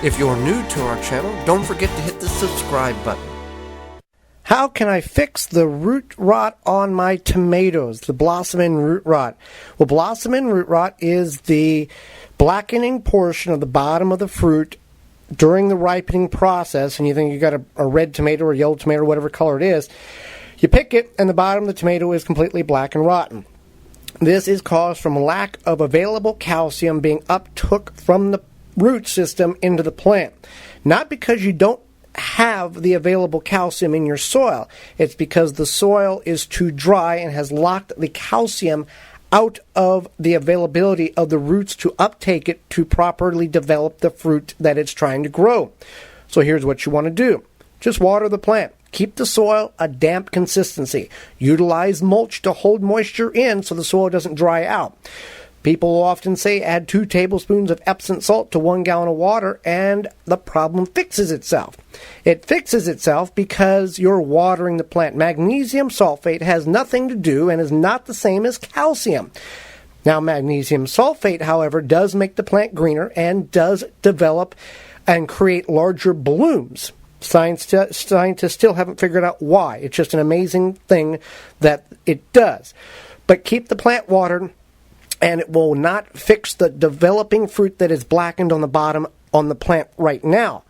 If you're new to our channel, don't forget to hit the subscribe button. How can I fix the root rot on my tomatoes, the blossom-end root rot? Well, blossom-end root rot is the blackening portion of the bottom of the fruit during the ripening process, and you think you got a red tomato or yellow tomato, whatever color it is. You pick it, and the bottom of the tomato is completely black and rotten. This is caused from lack of available calcium being uptook from the root system into the plant. Not because you don't have the available calcium in your soil. It's because the soil is too dry and has locked the calcium out of the availability of the roots to uptake it to properly develop the fruit that it's trying to grow. So here's what you want to do. Just water the plant. Keep the soil a damp consistency. Utilize mulch to hold moisture in so the soil doesn't dry out. People often say add 2 tablespoons of Epsom salt to 1 gallon of water and the problem fixes itself. It fixes itself because you're watering the plant. Magnesium sulfate has nothing to do and is not the same as calcium. Now, magnesium sulfate, however, does make the plant greener and does develop and create larger blooms. Scientists still haven't figured out why. It's just an amazing thing that it does. But keep the plant watered, and it will not fix the developing fruit that is blackened on the bottom on the plant right now.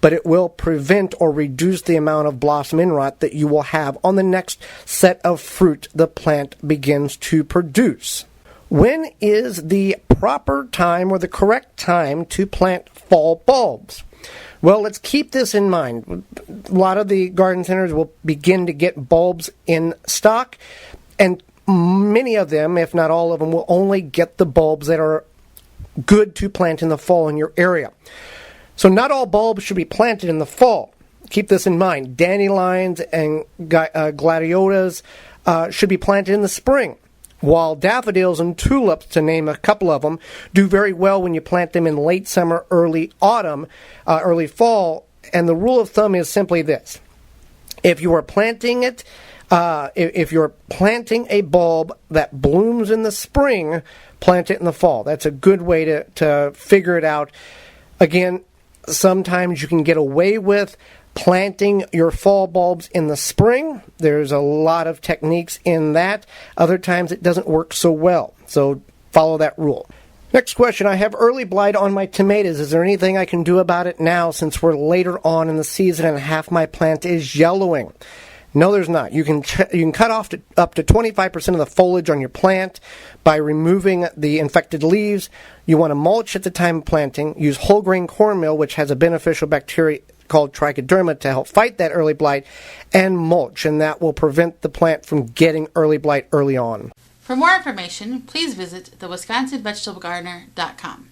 But it will prevent or reduce the amount of blossom end rot that you will have on the next set of fruit the plant begins to produce. When is the proper time or the correct time to plant fall bulbs? Well, let's keep this in mind. A lot of the garden centers will begin to get bulbs in stock, and many of them, if not all of them, will only get the bulbs that are good to plant in the fall in your area. So not all bulbs should be planted in the fall. Keep this in mind. Dandelions and gladiolas should be planted in the spring, while daffodils and tulips, to name a couple of them, do very well when you plant them in late summer, early autumn, early fall. And the rule of thumb is simply this. If you are planting it, if you're planting a bulb that blooms in the spring, plant it in the fall. That's a good way to figure it out. Again, sometimes you can get away with planting your fall bulbs in the spring. There's a lot of techniques in that. Other times it doesn't work so well. So follow that rule. Next question. I have early blight on my tomatoes. Is there anything I can do about it now since we're later on in the season and half my plant is yellowing? No, there's not. You can cut off up to 25% of the foliage on your plant by removing the infected leaves. You want to mulch at the time of planting. Use whole grain cornmeal, which has a beneficial bacteria called trichoderma to help fight that early blight, and mulch, and that will prevent the plant from getting early blight early on. For more information, please visit thewisconsinvegetablegardener.com.